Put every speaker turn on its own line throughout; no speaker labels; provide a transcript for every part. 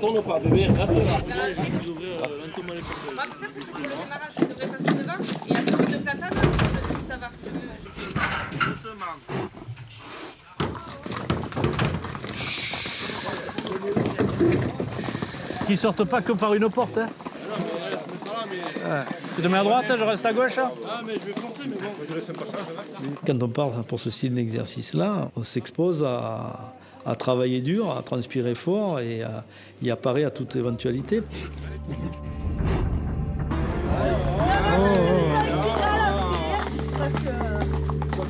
Tourne pas, bébé, reste là.
Je vais vous ouvrir lentement les portes.
Peut-être que pour le démarrage, je devrais passer devant. Et un peu de platane, si ça va.
Doucement.
Qu'ils sortent pas que par une porte. Hein. Tu te mets à droite, je reste à gauche.
Ah, mais je vais forcer, mais bon, je laisse un passage.
Quand on part pour ce style d'exercice-là, on s'expose à travailler dur, à transpirer fort et à y apparaître à toute éventualité.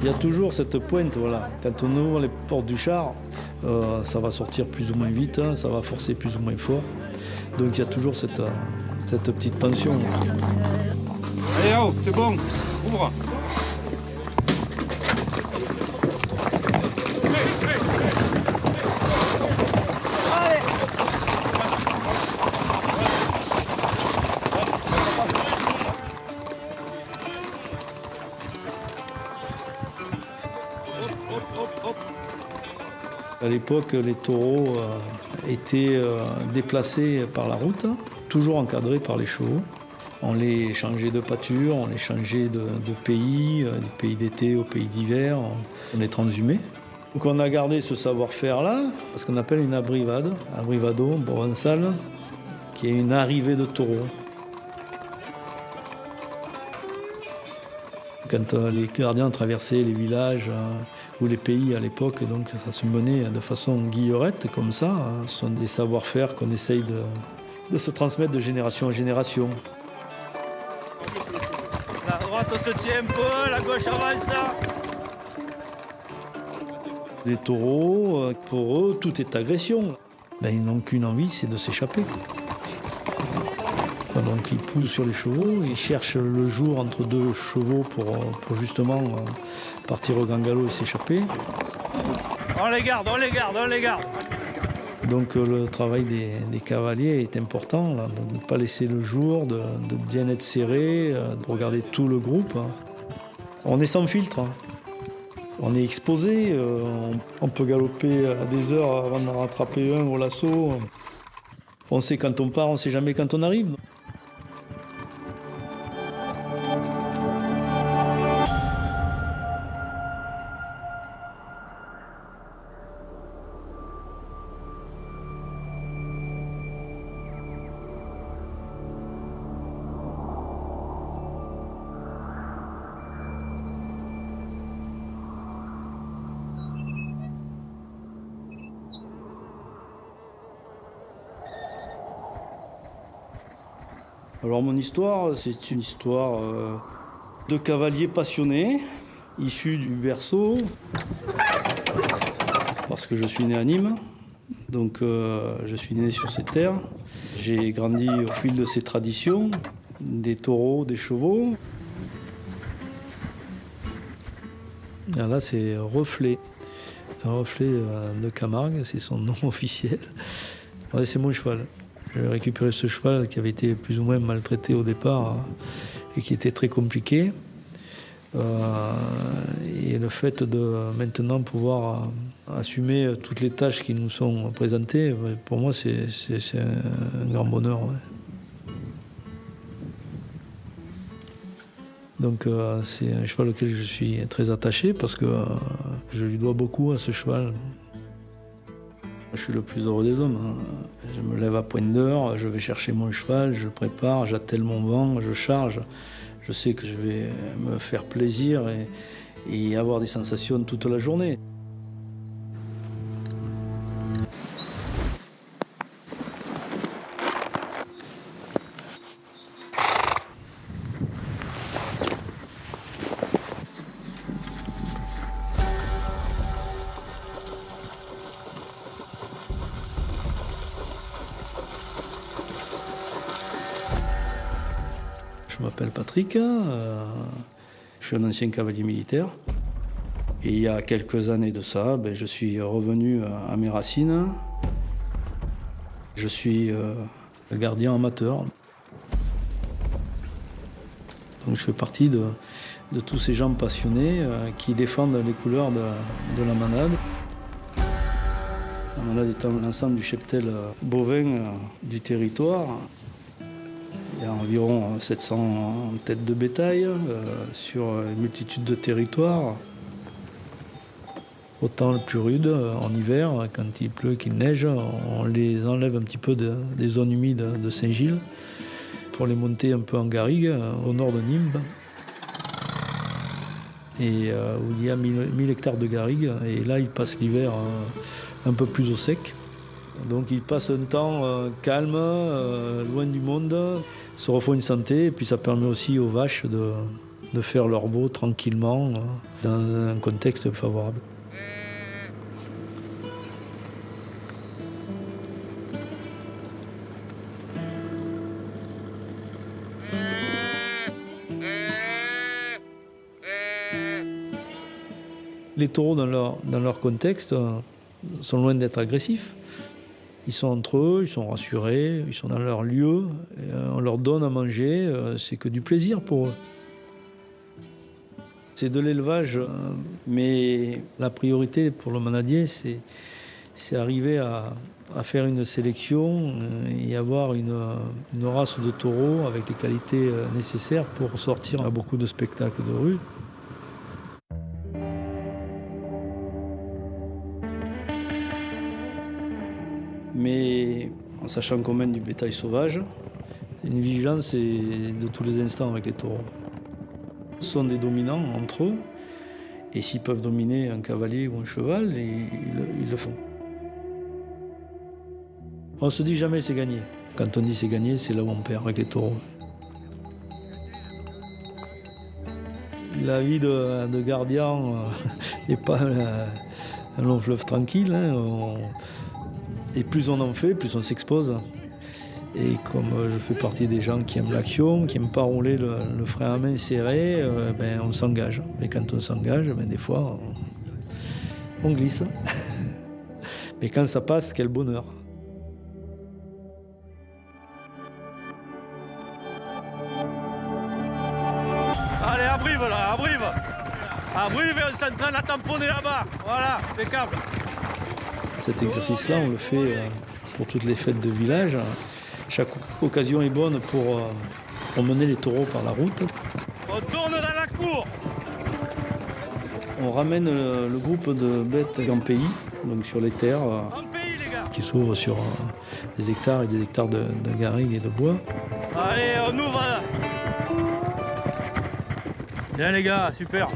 Il y a toujours cette pointe, voilà. Quand on ouvre les portes du char, ça va sortir plus ou moins vite, hein, ça va forcer plus ou moins fort. Donc il y a toujours cette petite tension.
Allez, oh, c'est bon, ouvre.
À l'époque, les taureaux étaient déplacés par la route, toujours encadrés par les chevaux. On les changeait de pâture, on les changeait de pays, du pays d'été au pays d'hiver, on les transhumait. Donc on a gardé ce savoir-faire-là, ce qu'on appelle une abrivade, abrivado provençal, qui est une arrivée de taureaux. Quand les gardiens traversaient les villages ou les pays à l'époque, donc ça se menait de façon guillerette, comme ça. Ce sont des savoir-faire qu'on essaye de se transmettre de génération en génération.
La droite on se tient un peu, la gauche avance.
Les taureaux, pour eux, tout est agression. Ils n'ont qu'une envie, c'est de s'échapper. Donc ils poussent sur les chevaux, ils cherchent le jour entre deux chevaux pour justement partir au grand galop et s'échapper.
On les garde, on les garde, on les garde.
Donc le travail des cavaliers est important, là, de ne pas laisser le jour, de bien être serré, de regarder tout le groupe. On est sans filtre, on est exposé, on peut galoper à des heures avant d'en rattraper un au lasso. On sait quand on part, on ne sait jamais quand on arrive. Alors mon histoire, c'est une histoire de cavalier passionné, issu du berceau, parce que je suis né à Nîmes, donc je suis né sur ces terres. J'ai grandi au fil de ces traditions, des taureaux, des chevaux. Alors là, c'est Reflet. Reflet de Camargue, c'est son nom officiel. Ouais, c'est mon cheval. J'ai récupéré ce cheval qui avait été plus ou moins maltraité au départ et qui était très compliqué. Et le fait de maintenant pouvoir assumer toutes les tâches qui nous sont présentées, pour moi, c'est un grand bonheur. Ouais. Donc c'est un cheval auquel je suis très attaché parce que je lui dois beaucoup à ce cheval. Je suis le plus heureux des hommes. Je me lève à pointe d'heure, je vais chercher mon cheval, je le prépare, j'attelle mon vent, je charge. Je sais que je vais me faire plaisir et avoir des sensations toute la journée. Je m'appelle Patrick, je suis un ancien cavalier militaire. Et il y a quelques années de ça, je suis revenu à mes racines. Je suis gardien amateur. Donc je fais partie de tous ces gens passionnés qui défendent les couleurs de la manade. La manade étant l'ensemble du cheptel bovin du territoire. Il y a environ 700 têtes de bétail sur une multitude de territoires. Au temps le plus rude, en hiver, quand il pleut, qu'il neige, on les enlève un petit peu des zones humides de Saint-Gilles pour les monter un peu en garrigue, au nord de Nîmes. Et où il y a 1000 hectares de garrigue. Et là, ils passent l'hiver un peu plus au sec. Donc ils passent un temps calme, loin du monde, se refont une santé, et puis ça permet aussi aux vaches de faire leur veau tranquillement dans un contexte favorable. Les taureaux, dans leur contexte, sont loin d'être agressifs. Ils sont entre eux, ils sont rassurés, ils sont dans leur lieu, on leur donne à manger, c'est que du plaisir pour eux. C'est de l'élevage, mais la priorité pour le manadier, c'est arriver à faire une sélection et avoir une race de taureaux avec les qualités nécessaires pour sortir à beaucoup de spectacles de rue. Mais en sachant qu'on mène du bétail sauvage, une vigilance est de tous les instants avec les taureaux. Ce sont des dominants entre eux, et s'ils peuvent dominer un cavalier ou un cheval, ils le font. On se dit jamais c'est gagné. Quand on dit c'est gagné, c'est là où on perd avec les taureaux. La vie de gardien n'est pas un long fleuve tranquille. Et plus on en fait, plus on s'expose. Et comme je fais partie des gens qui aiment l'action, qui n'aiment pas rouler le frein à main serré, on s'engage. Et quand on s'engage, des fois, on glisse. Mais quand ça passe, quel bonheur.
Allez, à Brive là, à Brive. À Brive, et on s'entraîne à tamponner là-bas. Voilà, impeccable.
Cet exercice-là, on le fait pour toutes les fêtes de village. Chaque occasion est bonne pour mener les taureaux par la route.
On tourne dans la cour.
On ramène le groupe de bêtes en pays, donc sur les terres qui s'ouvrent sur des hectares et des hectares de garrigues et de bois.
Allez, on ouvre. Bien les gars, super.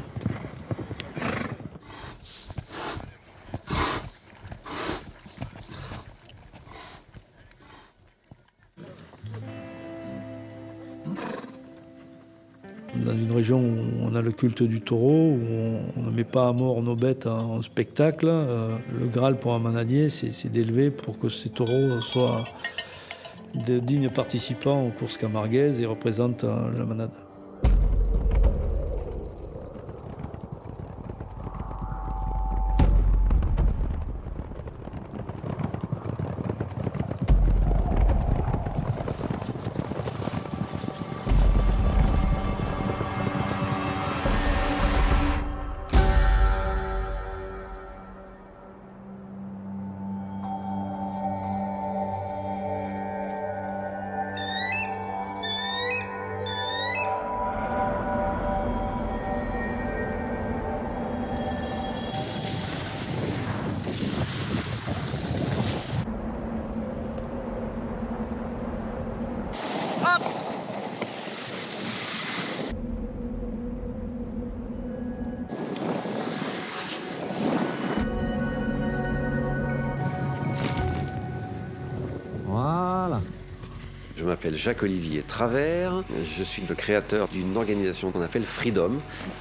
Dans une région où on a le culte du taureau, où on ne met pas à mort nos bêtes en spectacle, le Graal pour un manadier, c'est d'élever pour que ces taureaux soient de dignes participants aux courses camarguaises et représentent la manade.
Voilà.
Je m'appelle Jacques-Olivier Travers, je suis le créateur d'une organisation qu'on appelle Freedom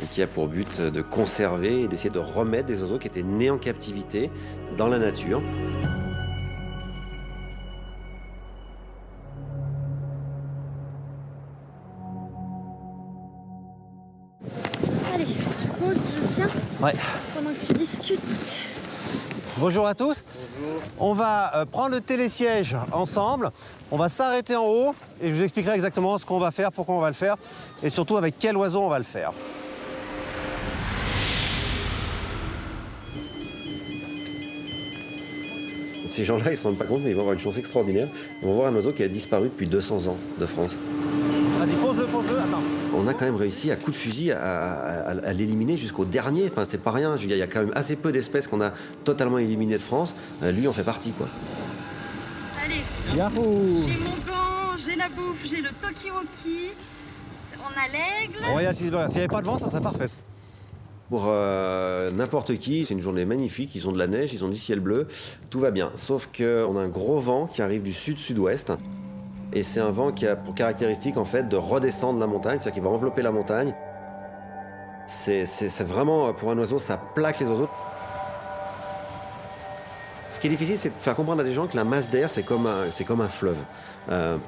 et qui a pour but de conserver et d'essayer de remettre des oiseaux qui étaient nés en captivité dans la nature.
Allez, tu poses, je tiens.
Ouais.
Pendant que tu discutes.
Bonjour à tous. Bonjour. On va prendre le télésiège ensemble. On va s'arrêter en haut et je vous expliquerai exactement ce qu'on va faire, pourquoi on va le faire et surtout avec quel oiseau on va le faire.
Ces gens-là, ils ne se rendent pas compte, mais ils vont avoir une chance extraordinaire. Ils vont voir un oiseau qui a disparu depuis 200 ans de France.
Vas-y, pose-le, attends.
On a quand même réussi à coup de fusil à l'éliminer jusqu'au dernier. Enfin, c'est pas rien. Je veux dire, il y a quand même assez peu d'espèces qu'on a totalement éliminées de France. Lui en fait partie, quoi.
Allez,
Yahoo!
j'ai mon gant, j'ai la bouffe, j'ai le Tokiwoki, on a l'aigle.
Royal Cheeseburger. S'il n'y avait pas de vent, ça serait parfait.
Pour n'importe qui, c'est une journée magnifique. Ils ont de la neige, ils ont du ciel bleu. Tout va bien. Sauf qu'on a un gros vent qui arrive du sud-sud-ouest. Et c'est un vent qui a pour caractéristique, en fait, de redescendre la montagne. C'est-à-dire qu'il va envelopper la montagne. C'est vraiment, pour un oiseau, ça plaque les oiseaux. Ce qui est difficile, c'est de faire comprendre à des gens que la masse d'air, c'est comme un fleuve.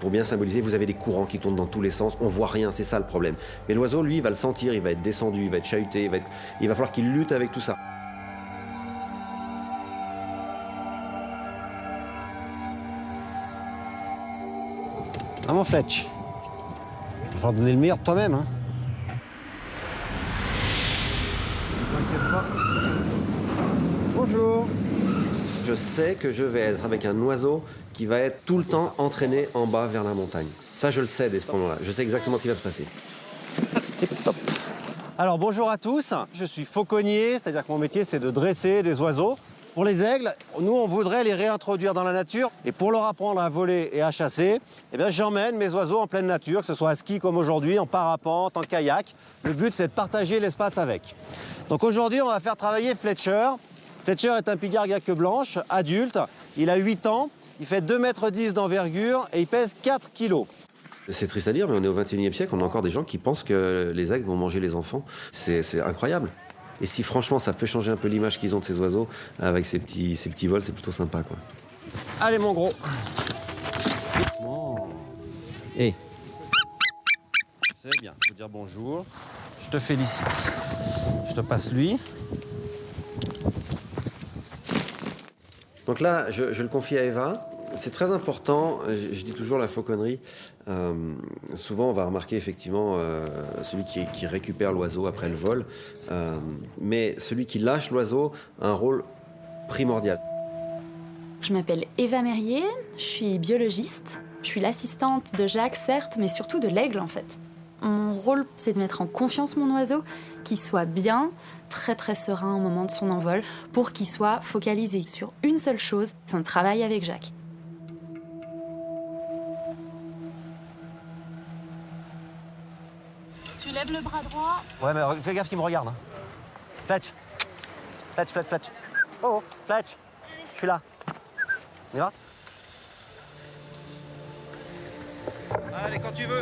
Pour bien symboliser, vous avez des courants qui tournent dans tous les sens, on voit rien, c'est ça le problème. Mais l'oiseau, lui, il va le sentir, il va être descendu, il va être chahuté, il va falloir qu'il lutte avec tout ça.
Ah mon Fletch, il va falloir donner le meilleur de toi-même. Hein. Bonjour.
Je sais que je vais être avec un oiseau qui va être tout le temps entraîné en bas vers la montagne. Ça, je le sais dès ce moment-là. Je sais exactement ce qui va se passer.
Top. Alors bonjour à tous, je suis fauconnier, c'est-à-dire que mon métier c'est de dresser des oiseaux. Pour les aigles, nous on voudrait les réintroduire dans la nature et pour leur apprendre à voler et à chasser, eh bien j'emmène mes oiseaux en pleine nature, que ce soit à ski comme aujourd'hui, en parapente, en kayak. Le but c'est de partager l'espace avec. Donc aujourd'hui on va faire travailler Fletcher. Fletcher est un pigargue à queue blanche, adulte, il a 8 ans, il fait 2,10 m d'envergure et il pèse 4 kg.
C'est triste à dire, mais on est au XXIe siècle, on a encore des gens qui pensent que les aigles vont manger les enfants. C'est incroyable. Et si franchement ça peut changer un peu l'image qu'ils ont de ces oiseaux, avec ces petits vols, c'est plutôt sympa, quoi.
Allez mon gros. Et c'est bien, faut dire bonjour. Je te félicite. Je te passe lui.
Donc là, je le confie à Eva. C'est très important, je dis toujours la fauconnerie. Souvent, on va remarquer effectivement celui qui récupère l'oiseau après le vol. Mais celui qui lâche l'oiseau a un rôle primordial.
Je m'appelle Eva Merrier, je suis biologiste. Je suis l'assistante de Jacques, certes, mais surtout de l'aigle, en fait. Mon rôle, c'est de mettre en confiance mon oiseau, qu'il soit bien, très très serein au moment de son envol, pour qu'il soit focalisé sur une seule chose, son travail avec Jacques.
Tu lèves le bras droit.
Ouais, mais fais gaffe qu'il me regarde. Hein. Fletch. Fletch. Oh, Fletch. Je suis là. On y va? Allez, quand tu veux.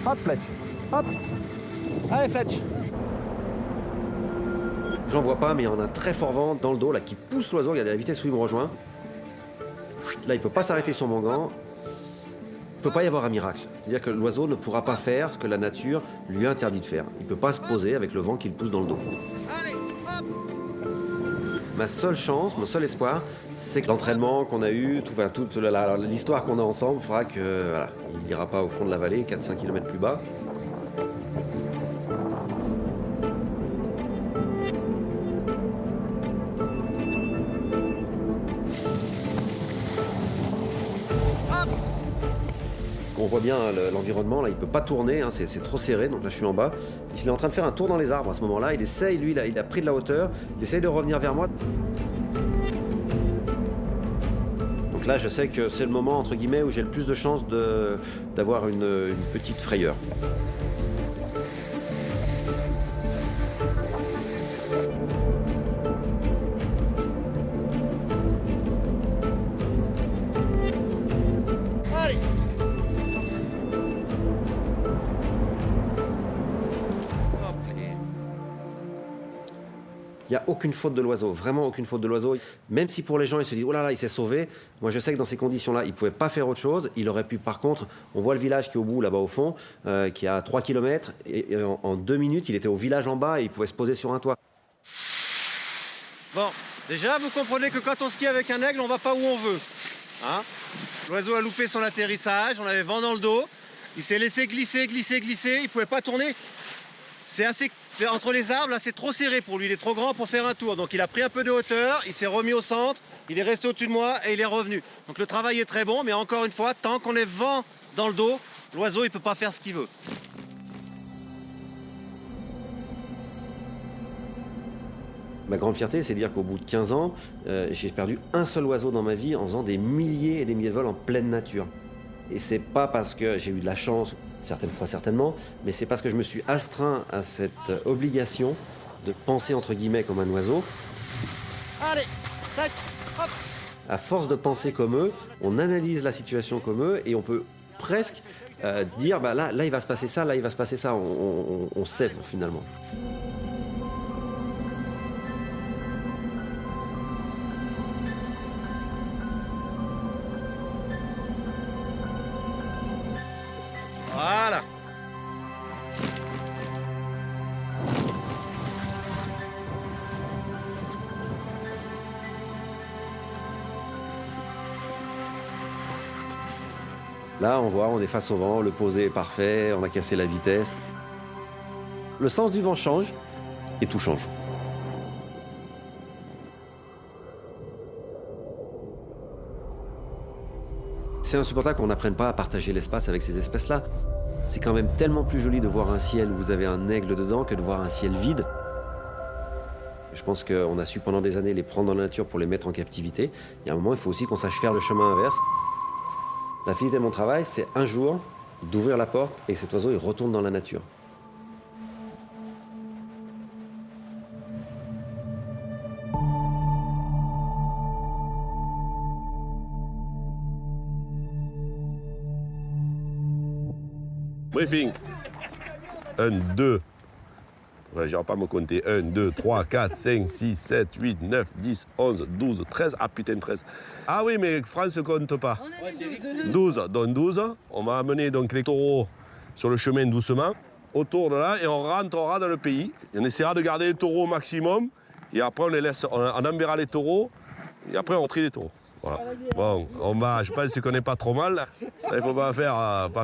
Hop, Fletch. Hop. Allez, Fletch.
J'en vois pas, mais il y en a un très fort vent dans le dos là, qui pousse l'oiseau. Regardez la vitesse où il me rejoint. Là, il peut pas s'arrêter sur mon gant. Il peut pas y avoir un miracle. C'est-à-dire que l'oiseau ne pourra pas faire ce que la nature lui interdit de faire. Il peut pas se poser avec le vent qui le pousse dans le dos. Ma seule chance, mon seul espoir, c'est que l'entraînement qu'on a eu, toute l'histoire qu'on a ensemble fera que voilà, il n'ira pas au fond de la vallée, 4-5 km plus bas. On voit bien l'environnement, là, il peut pas tourner, hein, c'est trop serré, donc là je suis en bas. Il est en train de faire un tour dans les arbres à ce moment-là, il essaye, lui, il a pris de la hauteur, il essaye de revenir vers moi. Donc là je sais que c'est le moment, entre guillemets, où j'ai le plus de chances d'avoir une petite frayeur. Il n'y a aucune faute de l'oiseau, vraiment aucune faute de l'oiseau. Même si pour les gens, ils se disent « Oh là là, il s'est sauvé », moi je sais que dans ces conditions-là, il ne pouvait pas faire autre chose. Il aurait pu, par contre, on voit le village qui est au bout, là-bas au fond, qui est à 3 km. Et en 2 minutes, il était au village en bas et il pouvait se poser sur un toit.
Bon, déjà, vous comprenez que quand on skie avec un aigle, on ne va pas où on veut. Hein? L'oiseau a loupé son atterrissage, on avait vent dans le dos. Il s'est laissé glisser, il ne pouvait pas tourner. C'est entre les arbres, là, c'est trop serré pour lui, il est trop grand pour faire un tour. Donc il a pris un peu de hauteur, il s'est remis au centre, il est resté au-dessus de moi et il est revenu. Donc le travail est très bon, mais encore une fois, tant qu'on est vent dans le dos, l'oiseau, il ne peut pas faire ce qu'il veut.
Ma grande fierté, c'est de dire qu'au bout de 15 ans, j'ai perdu un seul oiseau dans ma vie en faisant des milliers et des milliers de vols en pleine nature. Et c'est pas parce que j'ai eu de la chance, certaines fois certainement, mais c'est parce que je me suis astreint à cette obligation de penser entre guillemets comme un oiseau.
Allez, tac, hop.
À force de penser comme eux, on analyse la situation comme eux et on peut presque dire bah là il va se passer ça, là il va se passer ça. On sait finalement.
Voilà.
Là, on voit, on est face au vent, le posé est parfait, on a cassé la vitesse. Le sens du vent change et tout change. C'est insupportable qu'on n'apprenne pas à partager l'espace avec ces espèces-là. C'est quand même tellement plus joli de voir un ciel où vous avez un aigle dedans que de voir un ciel vide. Je pense qu'on a su pendant des années les prendre dans la nature pour les mettre en captivité. Il y a un moment, il faut aussi qu'on sache faire le chemin inverse. La finalité de mon travail, c'est un jour d'ouvrir la porte et que cet oiseau il retourne dans la nature.
Briefing. 1, 2. Je ne vais pas me compter. 1, 2, 3, 4, 5, 6, 7, 8, 9, 10, 11, 12, 13. Ah putain, 13. Ah oui, mais France ne compte pas. 12. Donc 12. On va amener donc les taureaux sur le chemin doucement, autour de là, et on rentrera dans le pays. Et on essaiera de garder les taureaux au maximum. Et après, on les laisse, on enverra les taureaux. Et après, on trie les taureaux. Voilà. Bon, je pense qu'on n'est pas trop mal. Là, il ne faut pas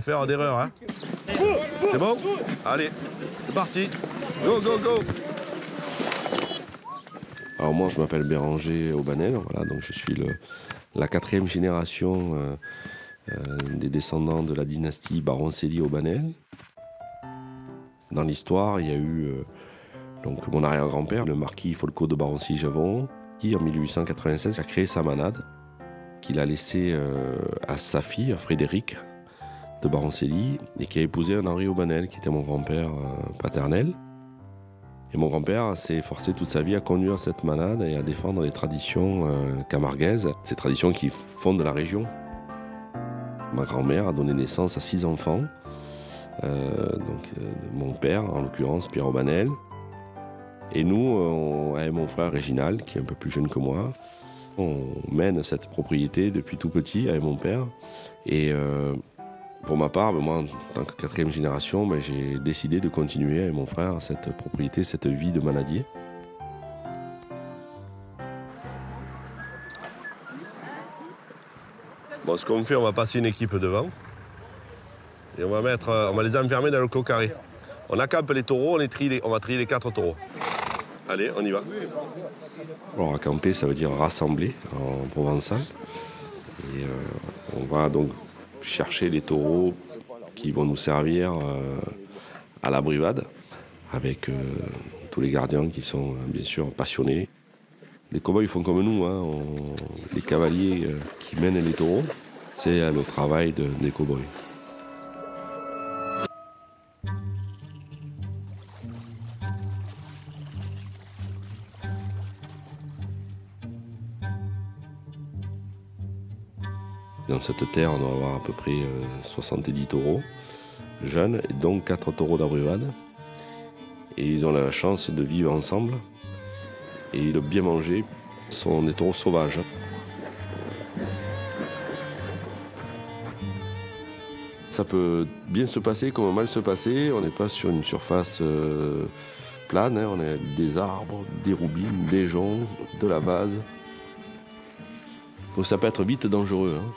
faire d'erreur. Hein. C'est bon? Allez, c'est parti. Go, go, go!
Alors moi, je m'appelle Béranger Aubanel. Voilà, donc je suis la 4e génération des descendants de la dynastie Baroncelli Aubanel. Dans l'histoire, il y a eu donc mon arrière-grand-père, le marquis Folco de Baroncelli-Javon, qui en 1896 a créé sa manade, qu'il a laissée à sa fille, Frédéric de Baroncelli, et qui a épousé un Henri Aubanel, qui était mon grand-père paternel. Et mon grand-père s'est forcé toute sa vie à conduire cette manade et à défendre les traditions camarguaises, ces traditions qui fondent la région. Ma grand-mère a donné naissance à 6 enfants, mon père, en l'occurrence Pierre Aubanel. Et nous, avec mon frère Réginald, qui est un peu plus jeune que moi, on mène cette propriété depuis tout petit avec mon père. Et pour ma part, moi, en tant que 4e génération, j'ai décidé de continuer avec mon frère cette propriété, cette vie de manadier.
Bon, ce qu'on fait, on va passer une équipe devant. Et on va les enfermer dans le clos carré. On accampe les taureaux, on va trier les 4 taureaux. Allez, on y va.
Alors, accamper, ça veut dire rassembler en provençal. Et on va donc chercher les taureaux qui vont nous servir à la brivade, avec tous les gardiens qui sont bien sûr passionnés. Les cow-boys font comme nous, hein, les cavaliers qui mènent les taureaux, c'est le travail des cow-boys. Dans cette terre, on doit avoir à peu près 70 taureaux jeunes, et donc 4 taureaux d'abrivade. Et ils ont la chance de vivre ensemble. et de bien manger. Ce sont des taureaux sauvages. Ça peut bien se passer comme mal se passer. On n'est pas sur une surface plane, hein. On a des arbres, des roubines, des joncs, de la vase. Donc ça peut être vite dangereux, hein.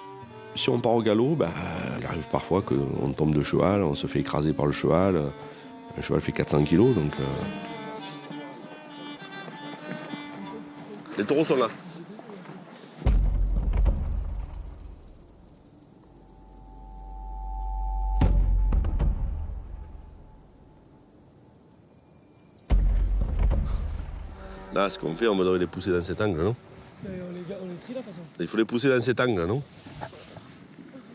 Si on part au galop, il arrive parfois qu'on tombe de cheval, on se fait écraser par le cheval. Le cheval fait 400 kilos, donc...
Les taureaux sont là. Là, ce qu'on fait, on devrait les pousser dans cet angle, non?
On les trie la façon.
Il faut les pousser dans cet angle, non?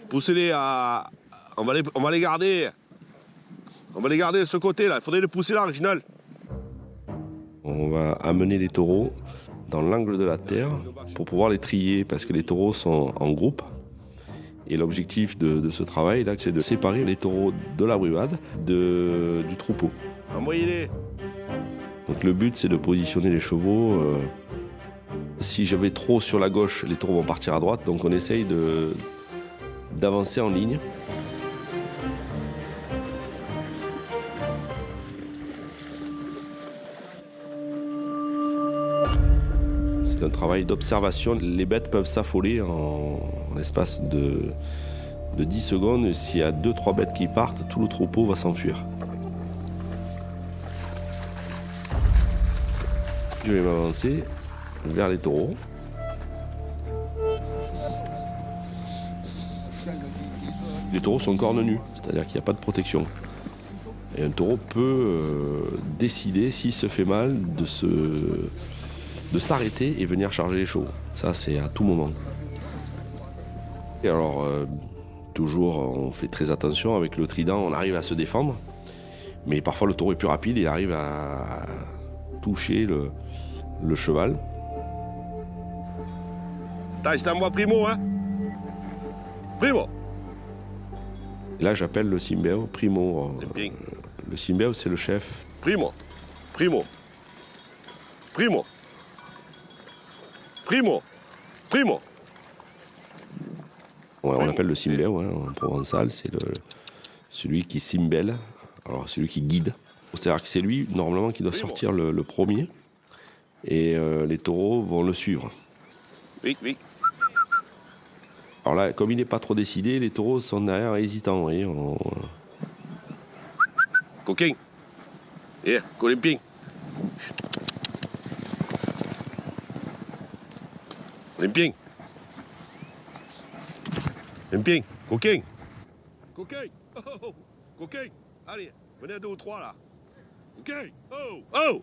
Poussez-les à... On va les garder. On va les garder de ce côté-là. Il faudrait les pousser là, Reginald.
On va amener les taureaux dans l'angle de la terre pour pouvoir les trier, parce que les taureaux sont en groupe. Et l'objectif de ce travail, là, c'est de séparer les taureaux de la bruvade du troupeau.
Envoyez-les.
Donc le but, c'est de positionner les chevaux. Si je vais trop sur la gauche, les taureaux vont partir à droite. Donc on essaye d'avancer en ligne. C'est un travail d'observation. Les bêtes peuvent s'affoler en l'espace de 10 secondes. S'il y a 2-3 bêtes qui partent, tout le troupeau va s'enfuir. Je vais m'avancer vers les taureaux. Les taureaux sont cornes nues, c'est-à-dire qu'il n'y a pas de protection. Et un taureau peut décider, s'il se fait mal, de s'arrêter et venir charger les chevaux. Ça, c'est à tout moment. Et alors, toujours, on fait très attention. Avec le trident, on arrive à se défendre. Mais parfois, le taureau est plus rapide et il arrive à toucher le cheval.
Je t'envoie Primo, hein? Primo.
Et là, j'appelle le Simbeo Primo. Le Simbeo, c'est le chef.
Primo. Primo. Primo. Primo. Primo.
Ouais, on l'appelle le Simbeo, hein, en provençal. C'est celui qui simbelle, alors celui qui guide. C'est-à-dire que c'est lui, normalement, qui doit sortir le premier. Et les taureaux vont le suivre.
Oui, oui.
Alors là, comme il n'est pas trop décidé, les taureaux sont derrière hésitants. Vous voyez,
Coquin. Colimping. Limping. Limping. Coquin. Coquin. Oh, oh, oh. Coquin. Allez, venez à 2 ou 3 là. Coquin. Oh, oh.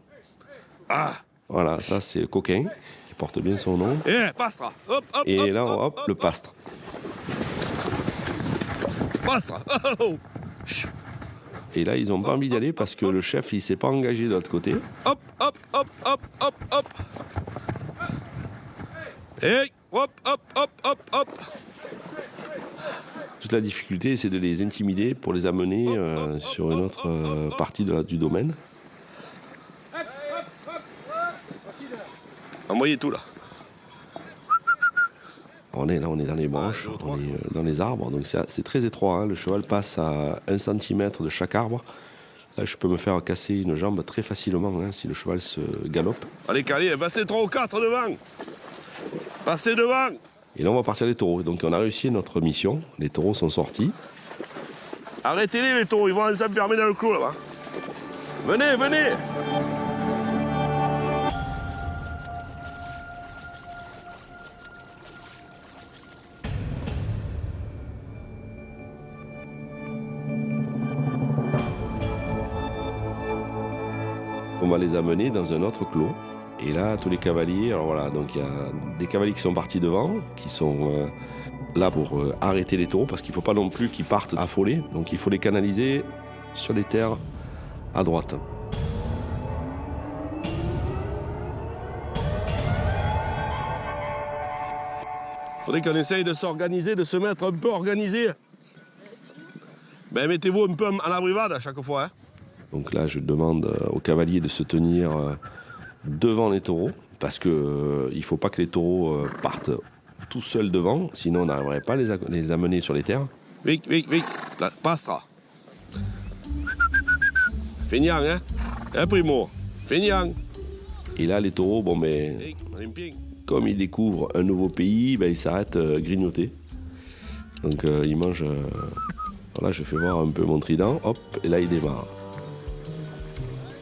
Ah.
Voilà, ça c'est Coquin, qui porte bien son nom.
Pastre. Hop, hop,
et
hop,
là,
hop,
le pastre.
Pastre. Oh, oh.
Et là, ils n'ont pas envie d'y aller parce que le chef, il ne s'est pas engagé de l'autre côté.
Hop, hop, hop, hop, hop, hop. Et hop, hop, hop, hop, hop.
Toute la difficulté, c'est de les intimider pour les amener sur une autre partie du domaine.
Envoyez tout là.
On est dans les branches, dans les arbres, donc c'est très étroit, hein. Le cheval passe à 1 cm de chaque arbre. Là, je peux me faire casser une jambe très facilement, hein, si le cheval se galope.
Allez, Calais, passez 3 ou 4 devant. Passez devant.
Et là, on va partir des taureaux. Donc, on a réussi notre mission. Les taureaux sont sortis.
Arrêtez-les, les taureaux, ils vont s'enfermer dans le clos là-bas. Venez, venez.
On va les amener dans un autre clos. Et là, tous les cavaliers, alors voilà, donc il y a des cavaliers qui sont partis devant, qui sont là pour arrêter les taureaux, parce qu'il ne faut pas non plus qu'ils partent affolés. Donc il faut les canaliser sur les terres à droite.
Il faudrait qu'on essaye de s'organiser, de se mettre un peu organisé. Ben, mettez-vous un peu en abrivade à chaque fois, hein.
Donc là, je demande aux cavaliers de se tenir devant les taureaux, parce qu'il ne faut pas que les taureaux partent tout seuls devant, sinon on n'arriverait pas à les amener sur les terres.
Vite, la pastra. Feignant, hein? Hein, primo? Feignant.
Et là, les taureaux, comme ils découvrent un nouveau pays, ils s'arrêtent grignoter. Donc ils mangent... voilà, je fais voir un peu mon trident, hop, et là, ils démarrent.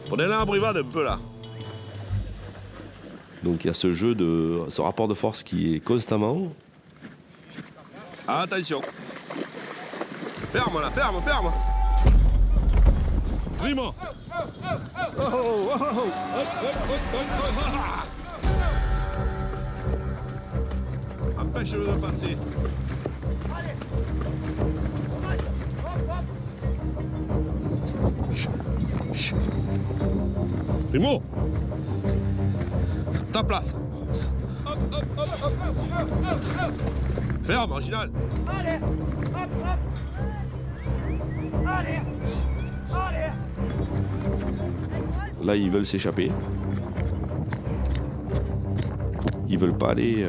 Prenez-la en brivade un peu, là.
Donc il y a ce rapport de force qui est constamment.
Attention. Ferme, là, ferme. Primo. Empêche-le de passer. Primo. Ta place. Ferme, marginal.
Là, ils veulent s'échapper. Ils veulent pas aller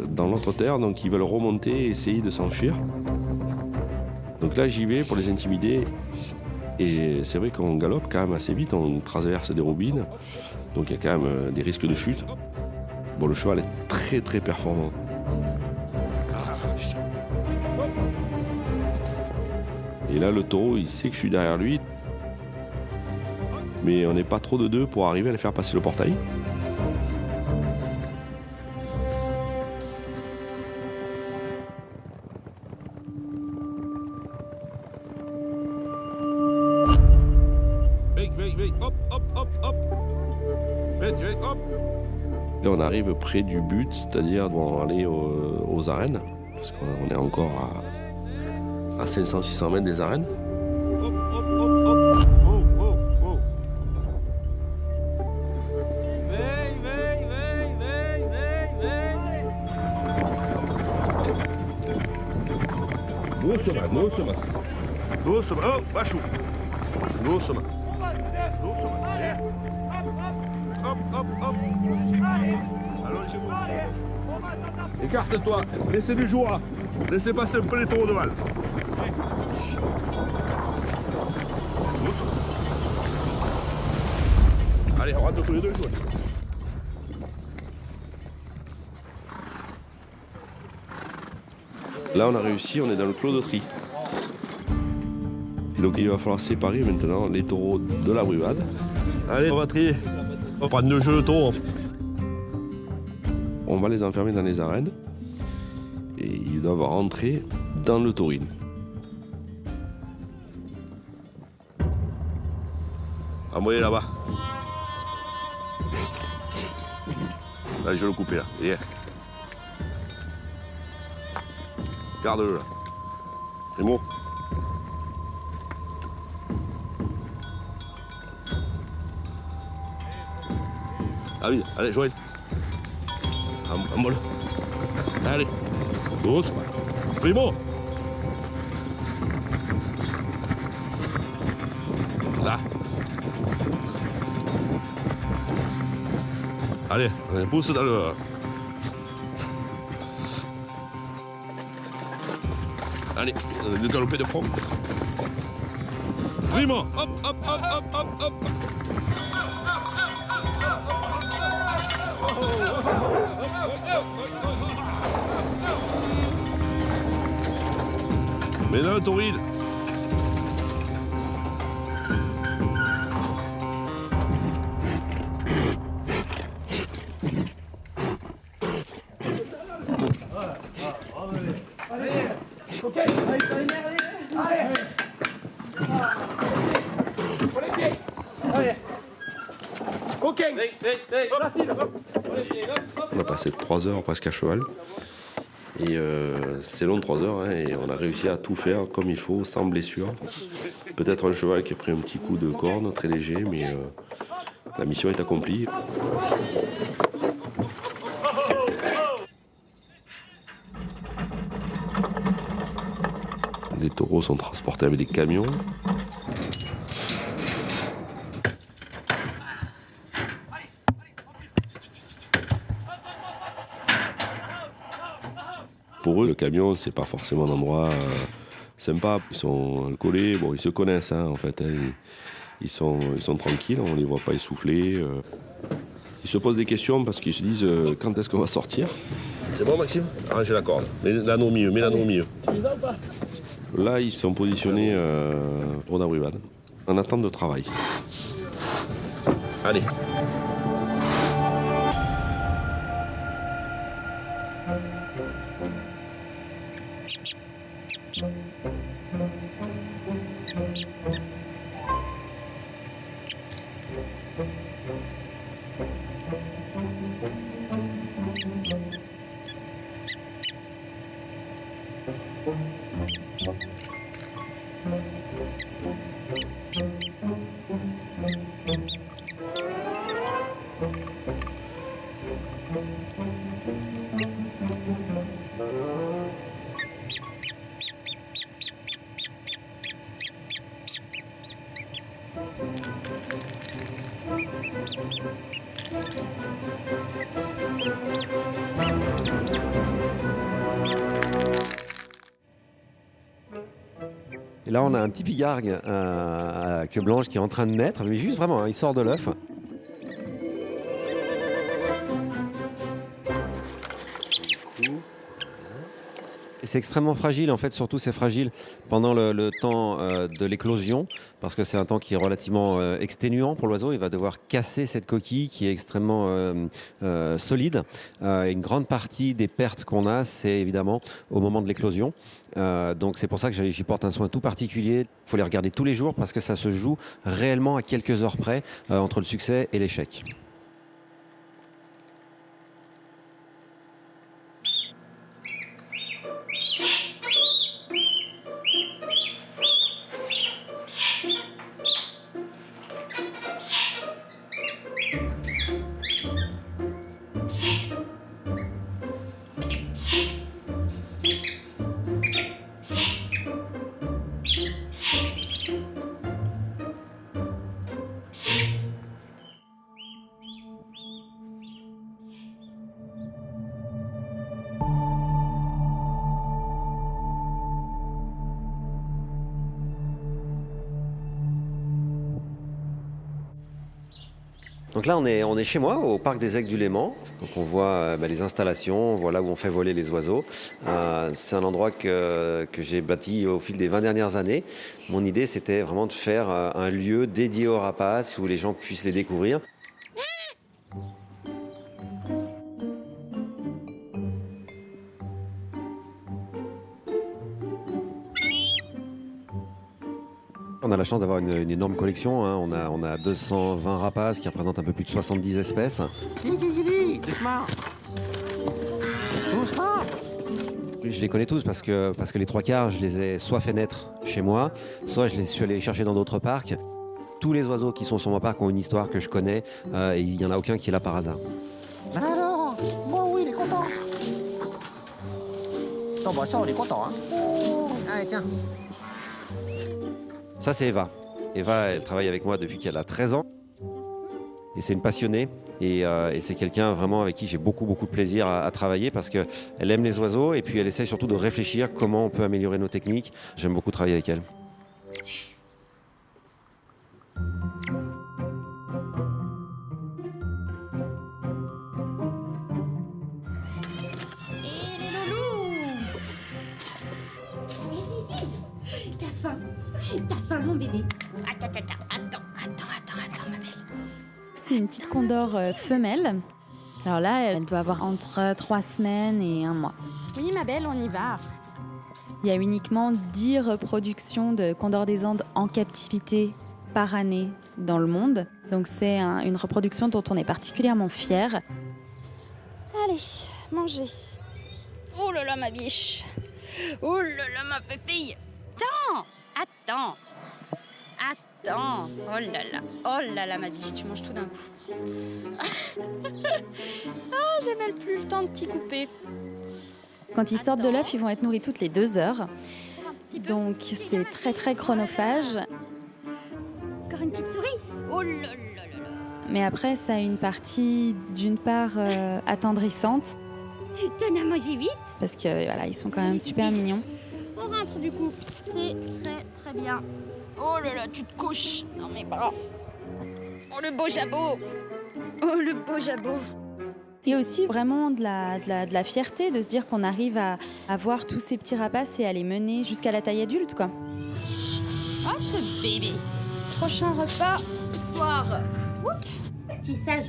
dans l'autre terre, donc ils veulent remonter et essayer de s'enfuir. Donc là, j'y vais pour les intimider. Et c'est vrai qu'on galope quand même assez vite, on traverse des roubines. Donc il y a quand même des risques de chute. Bon, le cheval est très très performant. Et là, le taureau, il sait que je suis derrière lui. Mais on n'est pas trop de deux pour arriver à le faire passer le portail. Là, on arrive près du but, c'est-à-dire pour aller aux arènes, parce qu'on est encore à 500-600 mètres des arènes.
Doucement, oh, bachou. Doucement. Hop. Allongez-vous. Écarte-toi, laissez du joie. Laissez passer un peu les taureaux devant. Doucement. Allez, on rentre tous les deux, joueurs.
Là, on a réussi, on est dans le clos de tri. Donc il va falloir séparer maintenant les taureaux de la bruvade.
Allez, on va trier. On va prendre 2 jeux de taureaux.
On va les enfermer dans les arènes et ils doivent rentrer dans le taurine.
Envoyez là-bas. Là, je vais le couper là. Yeah. Garde-le là. C'est bon. Ah oui, allez, Joël. Allez, douce. Primo. Là. Allez, on pousse dans le... Allez, on est galopé de front. Primo. Hop. Mais là, taurine.
On a passé 3 heures presque à cheval. Et c'est long 3 heures, hein, et on a réussi à tout faire comme il faut, sans blessure. Peut-être un cheval qui a pris un petit coup de corne, très léger, mais la mission est accomplie. Les taureaux sont transportés avec des camions. pour eux, le camion, c'est pas forcément un endroit sympa. Ils sont collés, bon, ils se connaissent en fait. Ils sont tranquilles, on les voit pas essouffler. Ils se posent des questions parce qu'ils se disent quand est-ce qu'on va sortir.
C'est bon, Maxime? Arrangez la corde. Mets l'anneau au milieu, mets l'anneau au milieu.
Tu les as ou pas?
Là, ils sont positionnés au Nabrivad, en attente de travail.
Allez.
Et là, on a un petit pigargue à queue blanche qui est en train de naître, mais juste vraiment, il sort de l'œuf. C'est extrêmement fragile, en fait, surtout c'est fragile pendant le temps de l'éclosion, parce que c'est un temps qui est relativement exténuant pour l'oiseau. Il va devoir casser cette coquille qui est extrêmement solide. Une grande partie des pertes qu'on a, c'est évidemment au moment de l'éclosion. Donc c'est pour ça que j'y porte un soin tout particulier. Il faut les regarder tous les jours parce que ça se joue réellement à quelques heures près entre le succès et l'échec. Donc là, on est chez moi, au parc des Aigues du Léman. Donc on voit les installations, on voit là où on fait voler les oiseaux. C'est un endroit que j'ai bâti au fil des 20 dernières années. Mon idée, c'était vraiment de faire un lieu dédié aux rapaces où les gens puissent les découvrir. On a la chance d'avoir une énorme collection, hein. On a 220 rapaces qui représentent un peu plus de 70 espèces.
Doucement. Doucement.
Je les connais tous parce que les trois quarts, je les ai soit fait naître chez moi, soit je les suis allé chercher dans d'autres parcs. Tous les oiseaux qui sont sur mon parc ont une histoire que je connais et il n'y en a aucun qui est là par hasard.
Alors, bon oui, il est content. Ton boisson, il est content, hein. Allez, tiens.
Ça, c'est Eva. Eva, elle travaille avec moi depuis qu'elle a 13 ans. Et c'est une passionnée. Et c'est quelqu'un vraiment avec qui j'ai beaucoup de plaisir à travailler parce qu'elle aime les oiseaux et puis elle essaie surtout de réfléchir comment on peut améliorer nos techniques. J'aime beaucoup travailler avec elle.
T'as faim, mon bébé?
Attends, ma belle. C'est une petite condor femelle. Alors là, elle doit avoir entre 3 semaines et 1 mois. Oui, ma belle, on y va. Il y a uniquement 10 reproductions de condor des Andes en captivité par année dans le monde. Donc c'est une reproduction dont on est particulièrement fiers.
Allez, mangez. Oh là là, ma biche. Oh là là, ma pépille. Attends. Oh là là, ma biche, tu manges tout d'un coup. J'ai même plus le temps de t'y couper.
Quand ils sortent de l'œuf, ils vont être nourris toutes les 2 heures. Donc c'est très chronophage.
Encore une petite souris? Oh là là là là.
Mais après, ça a une partie d'une part attendrissante.
T'en as mangé 8?
Parce que voilà, ils sont quand même super mignons.
On rentre du coup. C'est très très bien. Oh là là, tu te couches dans mes bras. Oh le beau jabot. Oh le beau jabot.
C'est aussi vraiment de la fierté de se dire qu'on arrive à voir tous ces petits rapaces et à les mener jusqu'à la taille adulte, quoi.
Oh ce bébé. Prochain repas ce soir. Oups, petit sage.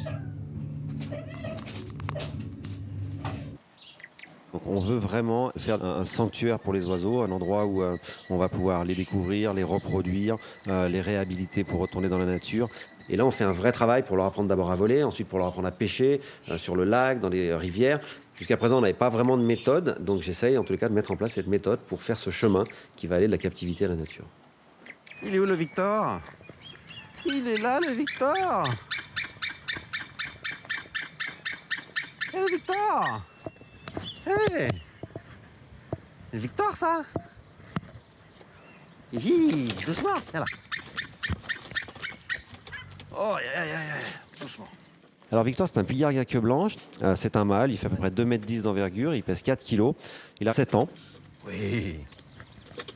Donc on veut vraiment faire un sanctuaire pour les oiseaux, un endroit où on va pouvoir les découvrir, les reproduire, les réhabiliter pour retourner dans la nature. Et là, on fait un vrai travail pour leur apprendre d'abord à voler, ensuite pour leur apprendre à pêcher sur le lac, dans les rivières. Jusqu'à présent, on n'avait pas vraiment de méthode, donc j'essaye en tout cas de mettre en place cette méthode pour faire ce chemin qui va aller de la captivité à la nature.
Il est où le Victor? Il est là, le Victor. Hé, le Victor. Hé, c'est Victor, ça. Hi, doucement, viens là. Oh, doucement.
Alors Victor, c'est un pygard à queue blanche, c'est un mâle, il fait à peu près 2,10 m d'envergure, il pèse 4 kg, il a 7 ans.
Oui,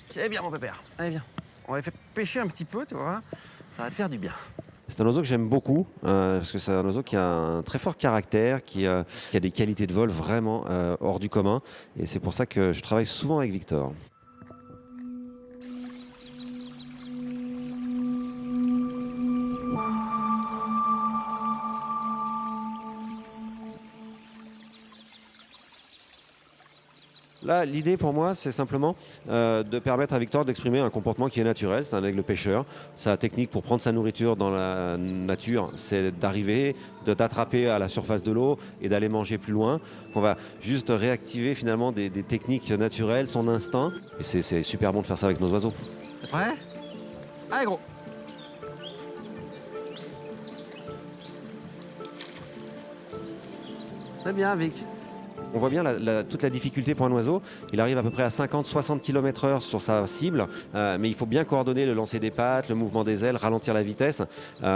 c'est bien mon pépère. Allez, viens, on va faire pêcher un petit peu, tu vois, ça va te faire du bien.
C'est un oiseau que j'aime beaucoup, parce que c'est un oiseau qui a un très fort caractère, qui a des qualités de vol vraiment hors du commun, et c'est pour ça que je travaille souvent avec Victor. Là, l'idée pour moi, c'est simplement de permettre à Victor d'exprimer un comportement qui est naturel. C'est un aigle pêcheur. Sa technique pour prendre sa nourriture dans la nature, c'est d'arriver, d'attraper à la surface de l'eau et d'aller manger plus loin. On va juste réactiver finalement des techniques naturelles, son instinct. Et c'est super bon de faire ça avec nos oiseaux.
T'es prêt? Allez, gros. C'est bien, Vic.
On voit bien toute la difficulté pour un oiseau. Il arrive à peu près à 50-60 km/h sur sa cible, mais il faut bien coordonner le lancer des pattes, le mouvement des ailes, ralentir la vitesse.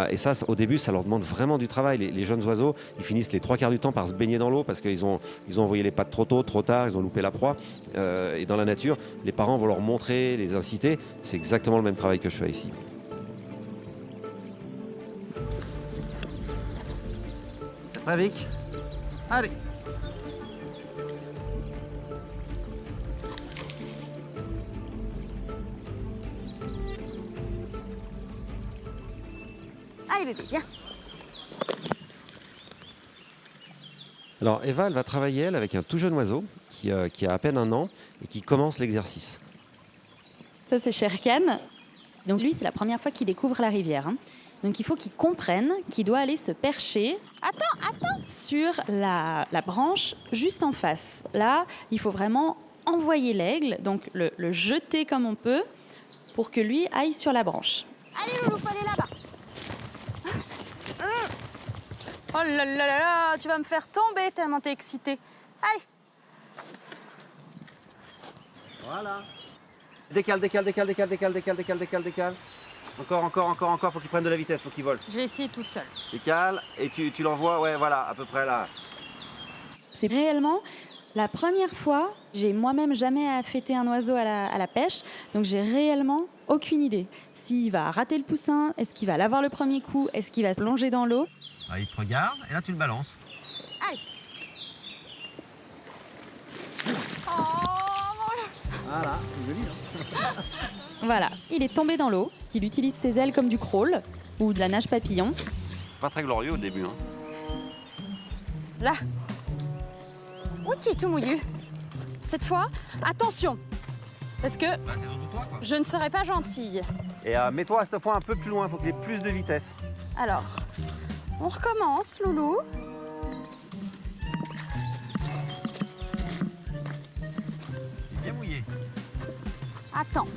Et ça, au début, ça leur demande vraiment du travail. Les jeunes oiseaux, ils finissent les 3/4 du temps par se baigner dans l'eau parce qu'ils ont envoyé les pattes trop tôt, trop tard, ils ont loupé la proie. Et dans la nature, les parents vont leur montrer, les inciter. C'est exactement le même travail que je fais ici.
T'es prêt, Vic? Allez.
Allez bébé, viens.
Alors Eva, elle va travailler elle, avec un tout jeune oiseau qui a à peine 1 an et qui commence l'exercice.
Ça, c'est Sherkan. Donc lui, c'est la première fois qu'il découvre la rivière, hein. Donc il faut qu'il comprenne qu'il doit aller se percher sur la branche juste en face. Là, il faut vraiment envoyer l'aigle, donc le jeter comme on peut pour que lui aille sur la branche.
Allez loulou, faut aller là-bas. Oh là là là là, tu vas me faire tomber tellement t'es excitée. Allez.
Voilà. Décale. Encore, faut qu'il prenne de la vitesse, faut qu'il vole.
Je vais essayer toute seule.
Décale, et tu l'envoies, ouais, voilà, à peu près là.
C'est réellement la première fois, j'ai moi-même jamais affêté un oiseau à la pêche, donc j'ai réellement aucune idée. S'il va rater le poussin, est-ce qu'il va l'avoir le premier coup, est-ce qu'il va plonger dans l'eau?
Il te regarde, et là tu le balances.
Allez. Oh,
voilà, c'est joli, hein.
Voilà, il est tombé dans l'eau, il utilise ses ailes comme du crawl ou de la nage papillon.
Pas très glorieux au début, hein.
Là. Ouh, tu es tout mouillé. Cette fois, attention. Parce que je ne serai pas gentille.
Et mets-toi cette fois un peu plus loin, faut qu'il y ait plus de vitesse.
Alors, on recommence, loulou.
Bien mouillé.
Attends.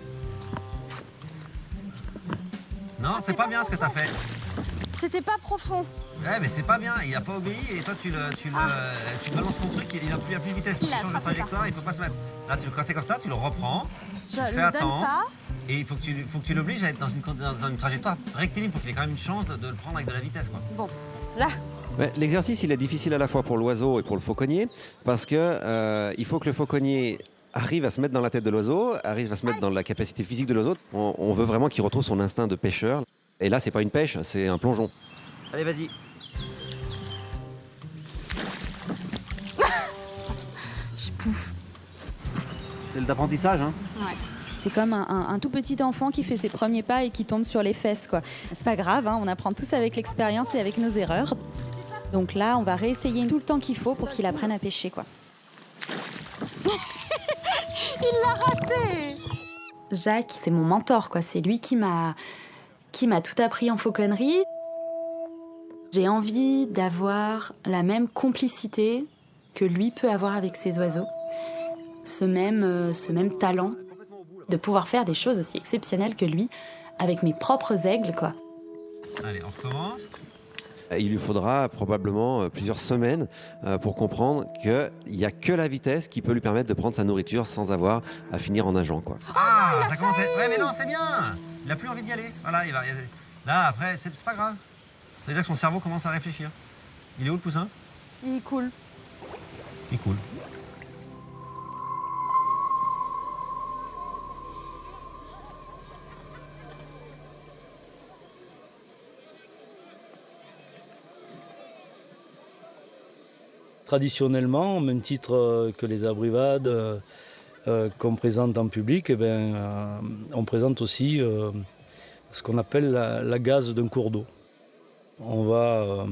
Non, c'est pas bien ce que t'as fait.
C'était pas profond.
Ouais, mais c'est pas bien, il a pas obéi et toi tu balances ton truc, il a plus de vitesse, tu changes de trajectoire, il peut pas se mettre. Là, quand c'est comme ça, tu le reprends,
je le donne pas.
Et il faut que tu l'obliges à être dans une trajectoire rectiligne pour qu'il ait quand même une chance de le prendre avec de la vitesse, quoi.
Bon, Là.
Ouais, l'exercice, il est difficile à la fois pour l'oiseau et pour le fauconnier, parce que il faut que le fauconnier arrive à se mettre dans la tête de l'oiseau, arrive à se mettre dans la capacité physique de l'oiseau. On veut vraiment qu'il retrouve son instinct de pêcheur. Et là, c'est pas une pêche, c'est un plongeon. Allez, vas-y.
Je pouffe.
C'est l'apprentissage, hein.
Ouais.
C'est comme un tout petit enfant qui fait ses premiers pas et qui tombe sur les fesses, quoi. C'est pas grave, hein, on apprend tous avec l'expérience et avec nos erreurs. Donc là, on va réessayer tout le temps qu'il faut pour qu'il apprenne à pêcher, quoi.
Il l'a raté.
Jacques, c'est mon mentor, quoi. C'est lui qui m'a tout appris en fauconnerie. J'ai envie d'avoir la même complicité que lui peut avoir avec ses oiseaux. Ce même talent de pouvoir faire des choses aussi exceptionnelles que lui avec mes propres aigles, quoi.
Allez, on recommence.
Il lui faudra probablement plusieurs semaines pour comprendre qu'il n'y a que la vitesse qui peut lui permettre de prendre sa nourriture sans avoir à finir en nageant, quoi.
Ah, ça commence à... Ouais, mais non, c'est bien. Il n'a plus envie d'y aller. Voilà, il va... Là, après, c'est pas grave. Ça veut dire que son cerveau commence à réfléchir. Il est où, le poussin?
Il est cool.
Il est cool.
Traditionnellement, au même titre que les abrivades qu'on présente en public, eh ben, on présente aussi ce qu'on appelle la gaze d'un cours d'eau. On va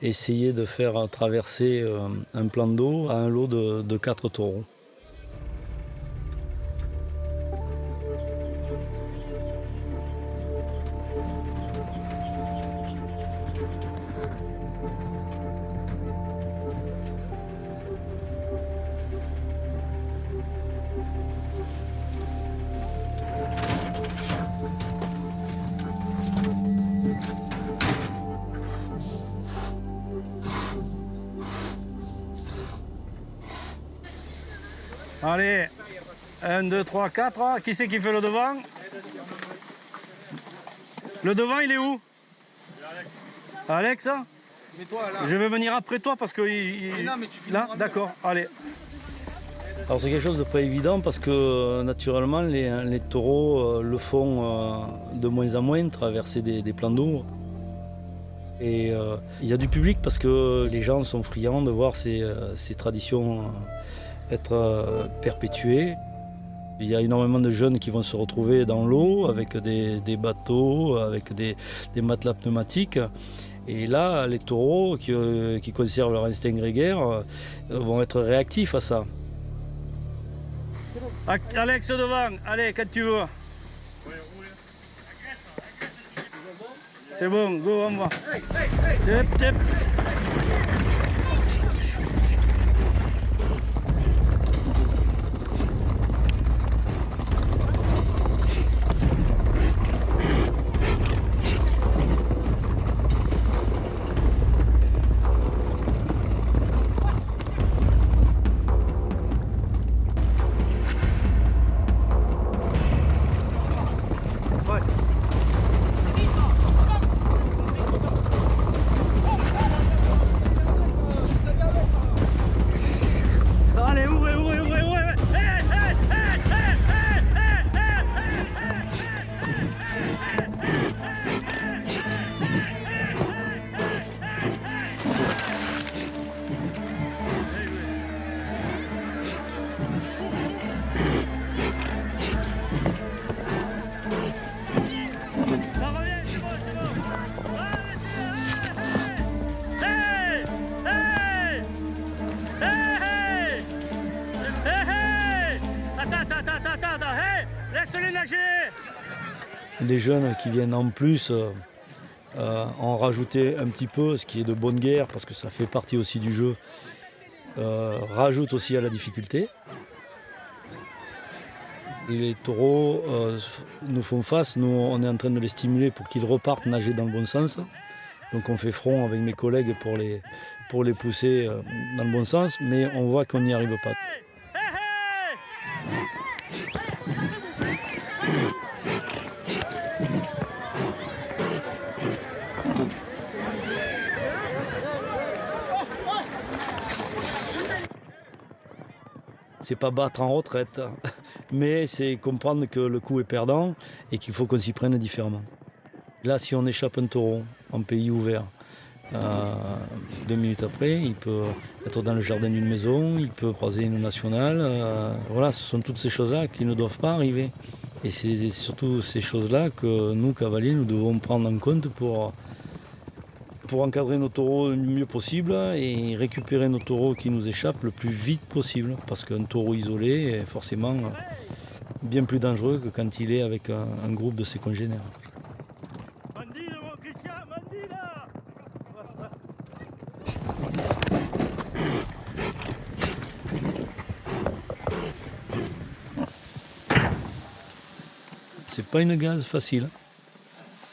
essayer de faire traverser un plan d'eau à un lot de 4 taureaux.
Allez, 1, 2, 3, 4. Qui c'est qui fait le devant? Le devant, il est où? Alex. Alex? Je vais venir après toi parce que... Là, d'accord, allez.
Alors c'est quelque chose de pas évident parce que naturellement les taureaux le font de moins en moins, traverser des plans d'eau. Et il y a du public parce que les gens sont friands de voir ces traditions être perpétuées. Il y a énormément de jeunes qui vont se retrouver dans l'eau avec des bateaux, avec des matelas pneumatiques. Et là, les taureaux qui conservent leur instinct grégaire vont être réactifs à ça.
Alex devant, allez, quand tu veux. C'est bon, go, on va. Tip, tip.
Les jeunes qui viennent en plus en rajouter un petit peu, ce qui est de bonne guerre parce que ça fait partie aussi du jeu, rajoutent aussi à la difficulté. Les taureaux nous font face, nous on est en train de les stimuler pour qu'ils repartent nager dans le bon sens. Donc on fait front avec mes collègues pour les pousser dans le bon sens, mais on voit qu'on n'y arrive pas. C'est pas battre en retraite, mais c'est comprendre que le coup est perdant et qu'il faut qu'on s'y prenne différemment. Là, si on échappe un taureau en pays ouvert, 2 minutes après, il peut être dans le jardin d'une maison, il peut croiser une nationale. Voilà, ce sont toutes ces choses-là qui ne doivent pas arriver. Et c'est surtout ces choses-là que nous, cavaliers, nous devons prendre en compte pour encadrer nos taureaux le mieux possible et récupérer nos taureaux qui nous échappent le plus vite possible. Parce qu'un taureau isolé est forcément bien plus dangereux que quand il est avec un groupe de ses congénères. C'est pas une gaz facile.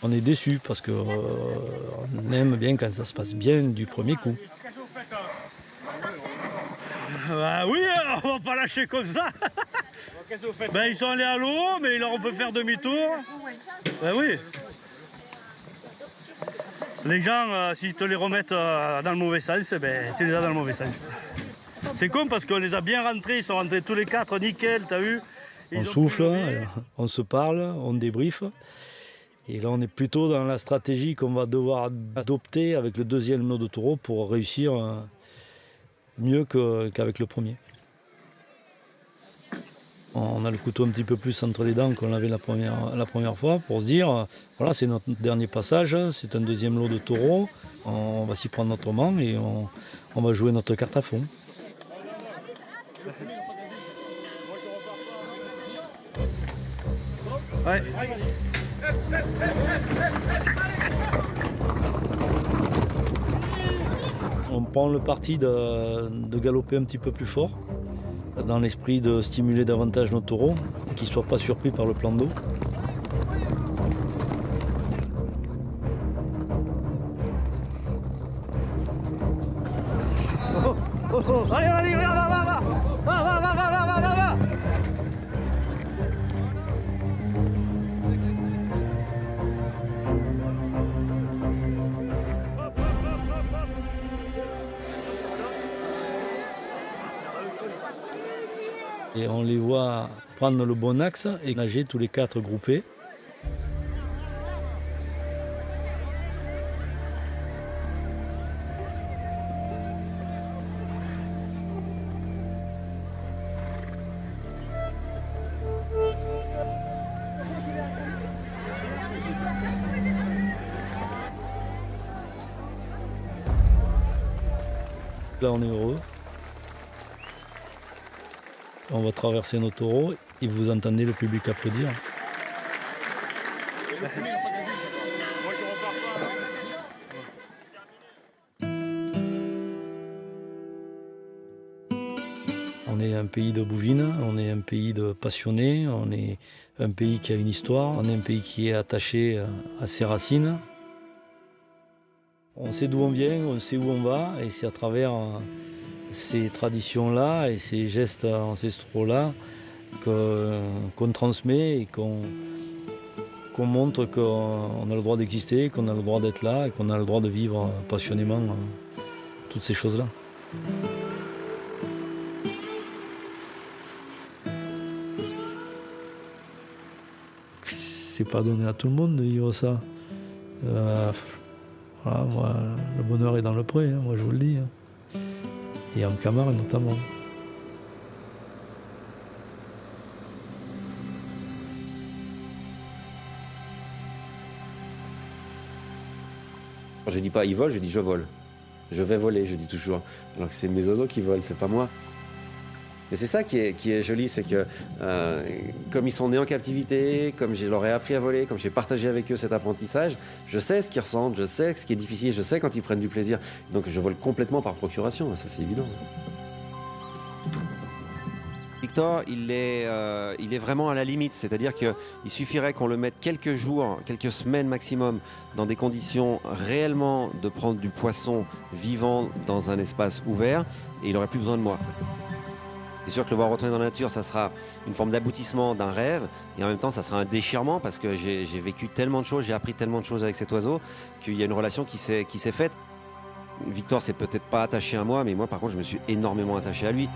On est déçus parce qu'on aime bien quand ça se passe bien du premier coup.
Bah oui, on va pas lâcher comme ça. Ben, ils sont allés à l'eau, mais ils leur ont fait faire demi-tour. Ben oui. Les gens, s'ils te les remettent dans le mauvais sens, ben, tu les as dans le mauvais sens. C'est con parce qu'on les a bien rentrés, ils sont rentrés tous les 4 nickel, t'as vu?
On souffle, on se parle, on débriefe. Et là, on est plutôt dans la stratégie qu'on va devoir adopter avec le deuxième lot de taureau pour réussir mieux qu'avec le premier. On a le couteau un petit peu plus entre les dents qu'on l'avait la première fois pour se dire, voilà, c'est notre dernier passage, c'est un deuxième lot de taureaux, on va s'y prendre autrement et on va jouer notre carte à fond.
Ouais.
On prend le parti de galoper un petit peu plus fort, dans l'esprit de stimuler davantage nos taureaux, et qu'ils ne soient pas surpris par le plan d'eau.
Allez, va.
Et on les voit prendre le bon axe et nager tous les 4 groupés. Là, on est heureux. On va traverser nos taureaux et vous entendez le public applaudir. On est un pays de bouvines, on est un pays de passionnés, on est un pays qui a une histoire, on est un pays qui est attaché à ses racines. On sait d'où on vient, on sait où on va et c'est à travers ces traditions-là et ces gestes ancestraux-là qu'on transmet et qu'on montre qu'on a le droit d'exister, qu'on a le droit d'être là et qu'on a le droit de vivre passionnément toutes ces choses-là. C'est pas donné à tout le monde de vivre ça. Voilà, moi, le bonheur est dans le pré, moi je vous le dis. Et en Camargue notamment.
Je dis pas ils volent, je dis je vole. Je vais voler, je dis toujours. Alors que c'est mes oiseaux qui volent, c'est pas moi. Mais c'est ça qui est joli, c'est que comme ils sont nés en captivité, comme je leur ai appris à voler, comme j'ai partagé avec eux cet apprentissage, je sais ce qu'ils ressentent, je sais ce qui est difficile, je sais quand ils prennent du plaisir. Donc je vole complètement par procuration, ça c'est évident. Victor, il est vraiment à la limite, c'est-à-dire qu'il suffirait qu'on le mette quelques jours, quelques semaines maximum, dans des conditions réellement de prendre du poisson vivant dans un espace ouvert, et il n'aurait plus besoin de moi. C'est sûr que le voir retourner dans la nature, ça sera une forme d'aboutissement d'un rêve, et en même temps, ça sera un déchirement, parce que j'ai vécu tellement de choses, j'ai appris tellement de choses avec cet oiseau, qu'il y a une relation qui s'est faite. Victor s'est peut-être pas attaché à moi, mais moi, par contre, je me suis énormément attaché à lui.